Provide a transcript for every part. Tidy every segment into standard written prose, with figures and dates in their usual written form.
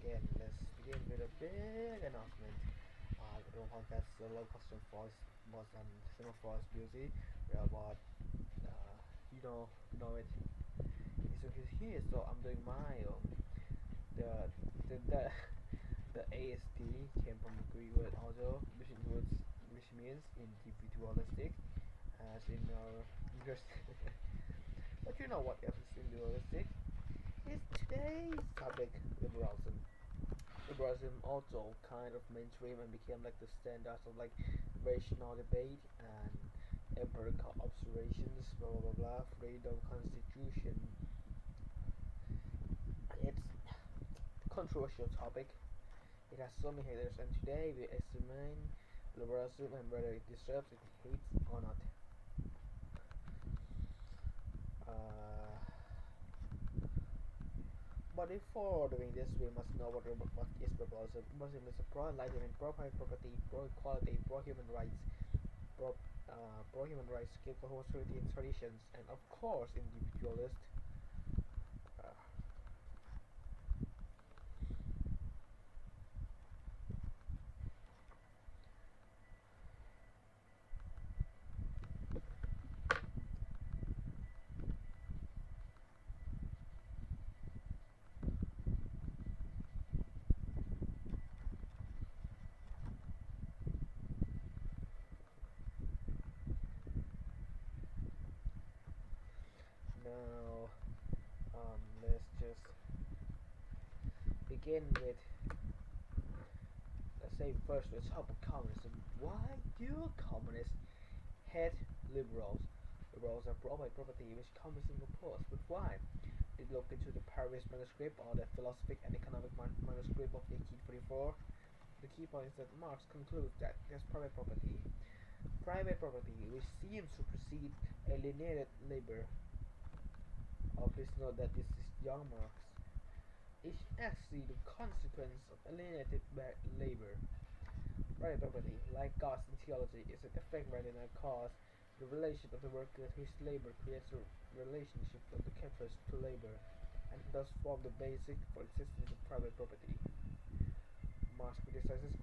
again. Let's begin with a big announcement. The podcast low custom voice was on cinema voice music about uh, you know it. So he's here, so I'm doing my the the the, the ASD came from the Greek word also, which means individualistic, as in our English. But you know what else is individualistic? Is today's topic liberalism. Liberalism also kind of mainstream and became like the standards of like rational debate and empirical observations, blah blah blah, blah freedom, constitution. It's a controversial topic. It has so many haters, and today we examine liberalism and whether it deserves its hate or not. Uh, But before doing this, we must know what is liberalism. Liberalism is a pro-enlightenment, pro-private property, pro-equality, pro-human rights, pro, pro-human rights, keep for homosexuality and traditions, and of course, individualist. Uh, Now, let's just begin with, let's say first, let's talk about communism. Why do communists hate liberals? Liberals are pro-private property, which communism opposes. But why? They look into the Paris manuscript or the philosophic and economic manuscript of 1844. The key point is that Marx concludes that there's private property. Private property, which seems to precede alienated labor. Please note that this is young Marx. Is actually the consequence of alienated labor. Private property, like God's in theology, is an effect rather than a cause. The relation of the worker to his labor creates a relationship of the capitalist to labor, and thus form the basic for existence of private property. Marx criticizes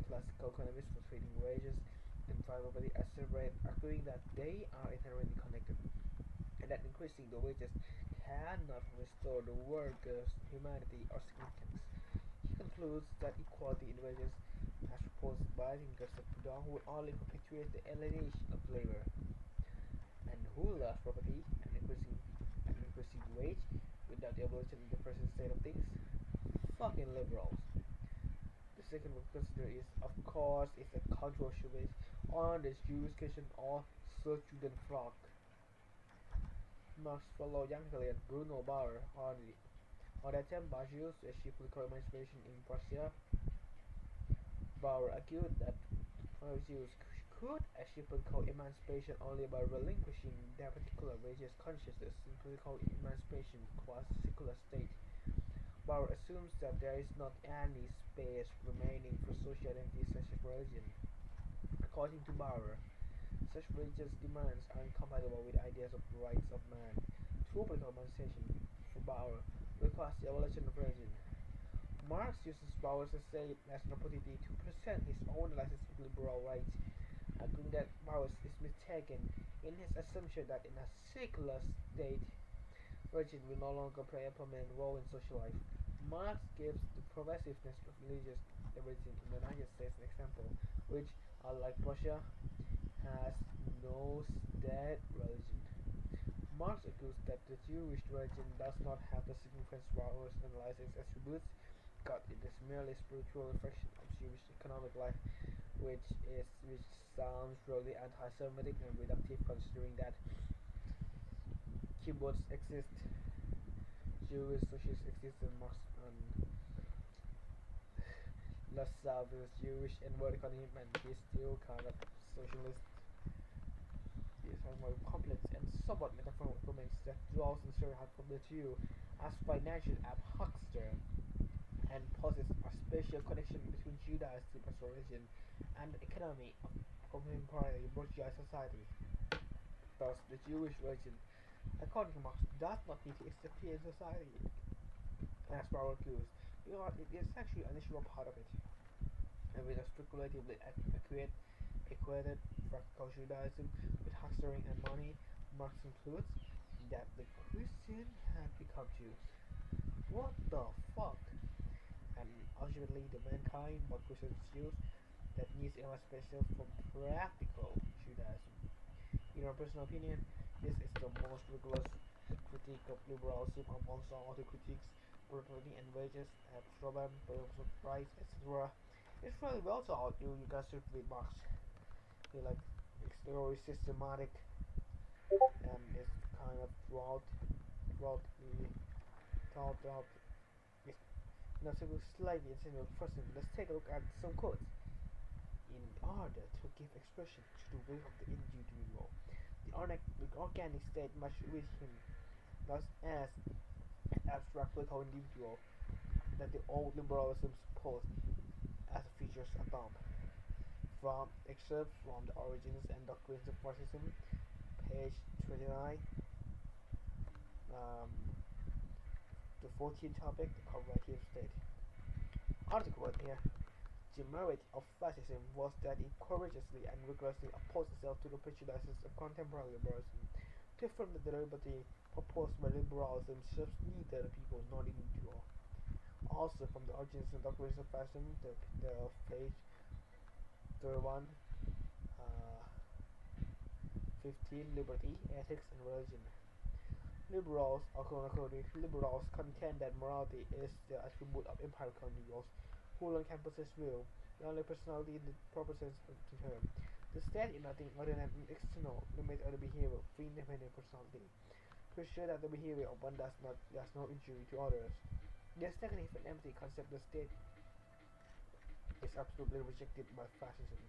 classical economists for treating wages and private property as separate, arguing that they are inherently connected, and that increasing the wages cannot restore the worker's humanity or significance. He concludes that equality in wages, as proposed by thinkers of Proudhon, would only perpetuate the alienation of labor. And who loves property and increasing wage without the abolition of the present state of things? Fucking liberals. The second one to consider is, of course, is a controversial based on the Jewish question or Judenfrage. Marx followed young Italian Bruno Bauer on the attempt by Jews to achieve political emancipation in Prussia. Bauer argued that Jews could achieve political emancipation only by relinquishing their particular religious consciousness, and political emancipation requires a secular state. Bauer assumes that there is not any space remaining for social identities such as religion. According to Bauer, such religious demands are incompatible with ideas of the rights of man. True political emancipation for Bauer requires the abolition of religion. Marx uses Bauer's essay as an opportunity to present his own analysis of liberal rights, arguing that Bauer is mistaken in his assumption that in a secular state, religion will no longer play a prominent role in social life. Marx gives the progressiveness of religious liberty in the United States an example, which, unlike Prussia, has no state religion. Marx argues that the Jewish religion does not have the significance Bauer analyzes attributes. God, it is merely a spiritual reflection of Jewish economic life, which sounds really anti-Semitic and reductive, considering that kibbutz exist, Jewish socialists exist, and Marx and Lassalle is Jewish and vertical him, and he's still kind of socialist. He is more complex and somewhat metaphorical comments that draws and stereotype from the Jew as financial huckster and poses a special connection between Judaism as religion and the economy of contemporary bourgeois society. Thus, the Jewish religion, according to Marx, does not need to disappear in society, as Bauer argues. because it is actually an integral part of it, and with a speculatively equated practical Judaism with huckstering and money. Marx concludes that the Christian had become Jews. What the fuck? And ultimately, the mankind, what Christians Jews, that needs emancipation from practical Judaism. In our personal opinion, this is the most rigorous critique of liberalism amongst all other critiques, property and wages, Absalom, terms of rights, etc. It's really well thought. You guys should read Marx. He like it's very systematic and it's kind of throughout the thought out. It's so slightly insinuating. First, let's take a look at some quotes. In order to give expression to the will of the individual, the organic state must reach him, thus as an abstract political individual that the old liberalism supposed as a features atom. From excerpt from the origins and doctrines of Marxism, page 29, the 14th topic, the corrective state. Article here. The merit of fascism was that it courageously and rigorously opposed itself to the prejudices of contemporary liberalism. To affirm that the liberty proposed by liberalism serves neither the people nor the individual. Also, from the origins and doctrines of fascism, the page 31, 15, liberty, ethics, and religion. Liberals contend that morality is the attribute of empirical individuals who alone can possess will, the only personality in the proper sense of the term. The state is nothing other than an external limit of the behavior of free independent personality, to ensure that the behavior of one does no injury to others. This negative and empty concept of the state is absolutely rejected by fascism.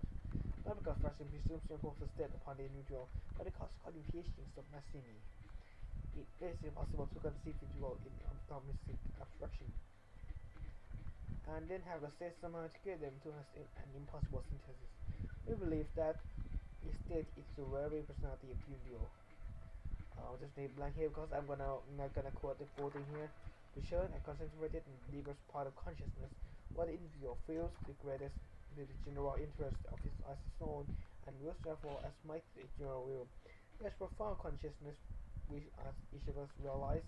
Not because fascism presumes to impose the state upon the individual, but because according to teachings of Mazzini, it is impossible to conceive individual in atomistic abstraction, and then have the state somehow to get them to an impossible synthesis. We believe that a state is the very personality of the individual. I'll just leave blank here because I'm not gonna quote the full thing here. To show and concentrated in the deepest part of consciousness, what the individual feels the greatest, the general interest of his as his own, and wills therefore as might the general will. There's profound consciousness, which as each of us realize,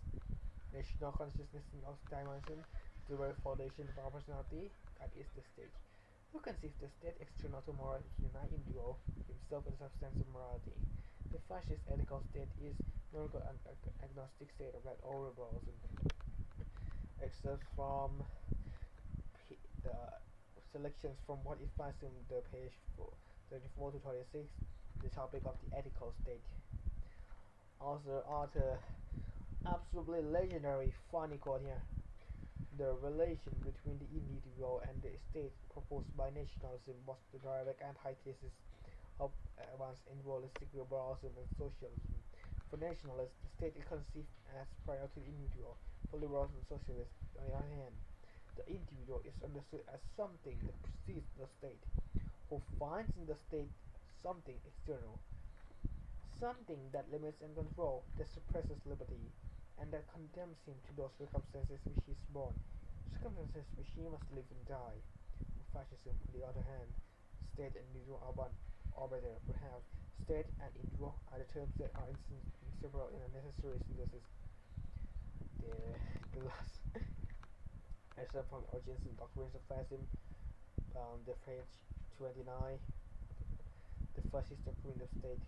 national consciousness in our dimension, the very foundation of our personality, that is the state. Who conceives the state external to morality to deny individual himself in the substance of morality? The fascist ethical state is no longer an agnostic state of that old liberalism. Except from the selections from what it finds in the page 34 to 26, the topic of the ethical state. Also, author absolutely legendary funny quote here. The relation between the individual and the state proposed by nationalism was the direct antithesis of advanced individualistic liberalism and socialism. For nationalists, the state is conceived as prior to the individual. For liberals and socialists, on the other hand, the individual is understood as something that precedes the state, who finds in the state something external, something that limits and controls, that suppresses liberty, and that condemns him to those circumstances which he is born, circumstances which he must live and die. For fascism, on the other hand, state and individual are one, or better, perhaps, state and individual are the terms that are inseparable in a necessary synthesis. The last excerpt from Origins and Doctrines of Fascism, the page 29, the fascist doctrine of state.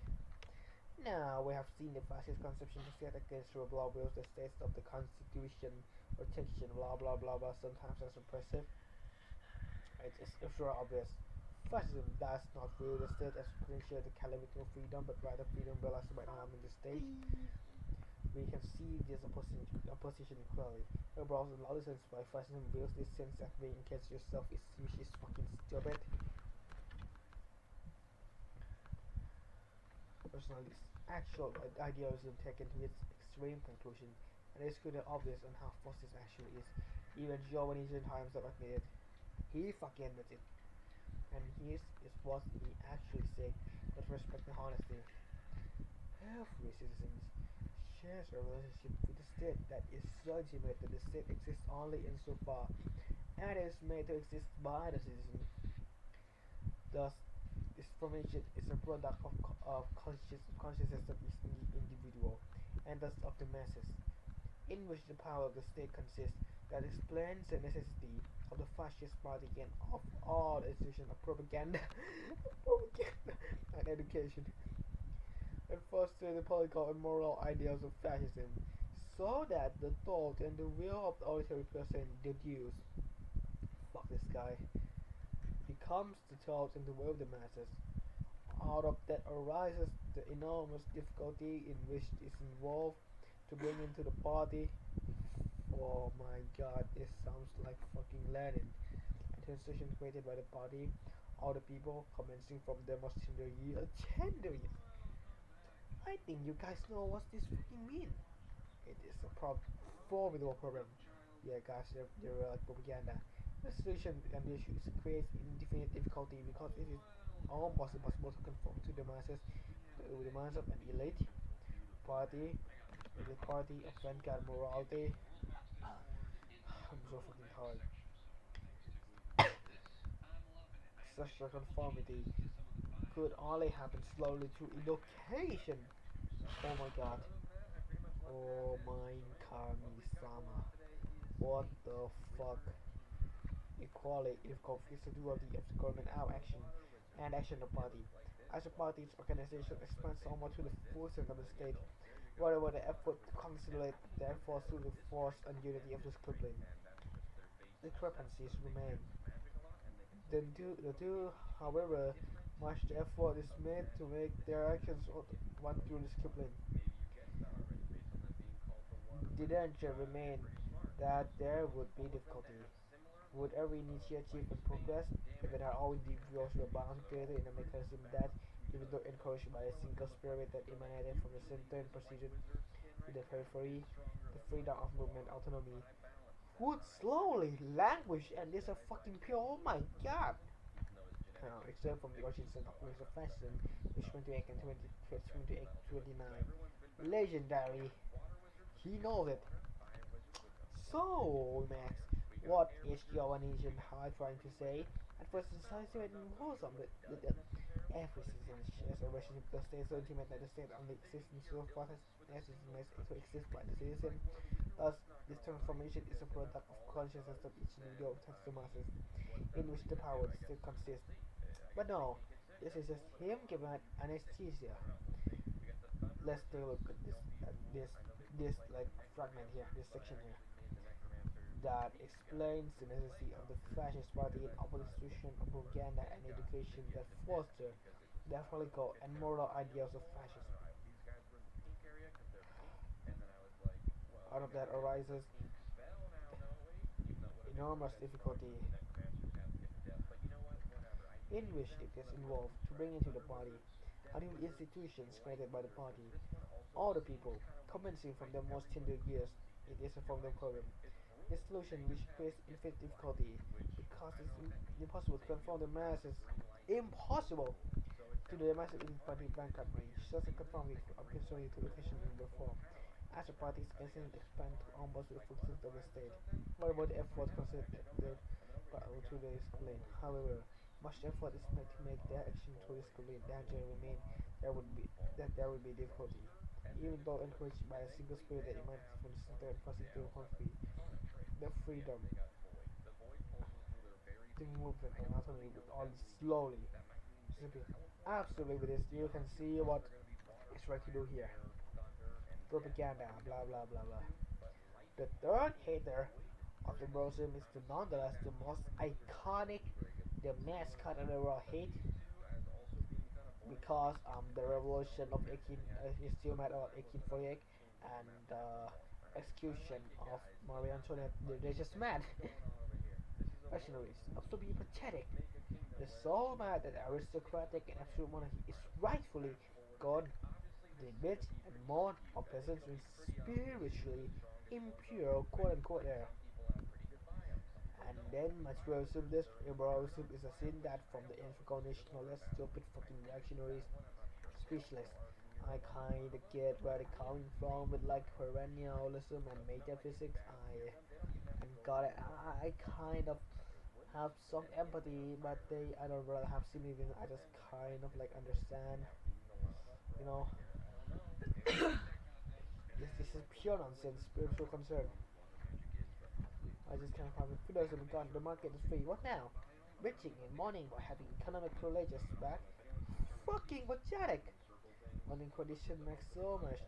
Now we have seen the fascist conception to set against the blah wills, the states of the constitution, protection, blah blah blah blah, sometimes as oppressive. It's sure obvious. Fascism does not view the state as potential the calamity of freedom, but rather freedom realized by harming the state. We can see this opposition clearly. Liberals and loudly sense by fascism views this sense as being against yourself which is fucking stupid. Personally, actual idealism taken to its extreme conclusion, and it's clearly obvious on how false this actually is. Even Joe when he's in times have admitted. He fucking admits it. And his is what he actually said with respect to honesty. Every citizen shares a relationship with the state that is so intimate that the state exists only insofar and is made to exist by the citizen. Thus, this formation is a product of consciousness of each individual and thus of the masses, in which the power of the state consists, that explains the necessity of the fascist party and of all institutions of propaganda, propaganda and education, and foster the political and moral ideals of fascism, so that the thought and the will of the auditory person deduce, fuck this guy, becomes the thought and the will of the masses. Out of that arises the enormous difficulty in which is involved to bring into the party. Oh my god, this sounds like fucking Lenin. A transition created by the party, all the people commencing from their most tender years. Tender years. I think you guys know what this fucking mean. It is a formidable problem. Yeah, guys, they're like propaganda. The solution and the issues creates indefinite difficulty because it is almost impossible to conform to the masses, to the demands of an elite party, the party of vanguard morality. I'm so fucking tired. Such a conformity could only happen slowly through education. Oh my god. Oh my Kami-sama. What the fuck? Equality is constitutivity of the government out action and action of party. As a party, its organization expands somewhat to the full extent of the state, whatever the effort to consolidate the efforts to the force and unity of the discipline. Discrepancies remain. The two, however, much the effort is made to make their actions one through discipline. The danger remained that there would be difficulty. Would every initiative and progress, if it had all individuals were bound together in a mechanism that, even though encouraged by a single spirit that emanated from the center and proceeded to the periphery, the freedom of movement autonomy, would slowly languish and this a fucking pure, oh my god! Except from the origins and documents of fascism, which 28 and 29. Legendary. He knows it. So, Max, what is your Indonesian heart trying to say? At first, society made wholesome that every citizen shares a relationship with the state so intimate that the state only exists in so far as it makes it to exist by the citizen. Thus, this transformation is a product of consciousness of each individual touch the masses, in which the power of the state consists. But no, this is just him giving anesthesia. Let's take a look at this like fragment here, this section here, that explains the necessity of the fascist party in opposition of propaganda and education that foster the political and moral ideals of fascism. Out of that arises enormous difficulty in which it is involved to bring into the party and in institutions created by the party all the people, commencing from their most tender years. It is a formidable problem. The solution which creates infinite difficulty because it's impossible to conform the masses. Impossible to the masses in party vanguard range, such a conformity of concerning to education and reform. As the parties continue to expand to almost the full extent of the state, what about the effort considered to the discipline? However, much effort is made to make their action to discipline. Danger remain there will be difficulty, even though encouraged by a single spirit that emanates from the center and passes through conflict. The freedom to movement and autonomy with all slowly. Simply, absolutely with this, you can see what it's trying to do here. Propaganda, blah blah blah blah. The third hater of the liberalism is nonetheless the most iconic, the mascot of the world hate, because the revolution of 18 is still matter of 1848 and execution of Marie Antoinette. They're just mad. Rationaries, not to be pathetic. They're so mad that aristocratic and absolute monarchy is rightfully gone. They bitch and mourn of peasants with spiritually impure quote unquote air. And then materialism, this liberalism is a sin that from the end recognition of less stupid fucking reactionaries, speechless. I kind of get where they're coming from with like perennialism and metaphysics. I got it. I kind of have some empathy, but I don't really have sympathy. I just kind of like understand, you know, this is pure nonsense, spiritual concern. I just can't find Philosophers gone. The market is free. What now? Bitching and mourning about having economic privileges back. Fucking pathetic. Funding condition makes so much.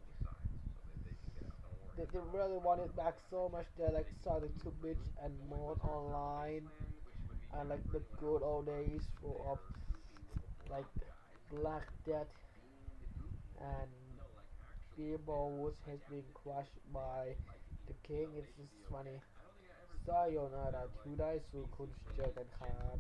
They really want it back so much. They like started to bitch and mourn online and like the good old days for of like Black Death and Beerballs has been crushed by the king. It's just funny. Sayonara, 2 days สู่คุณเจอกันครับ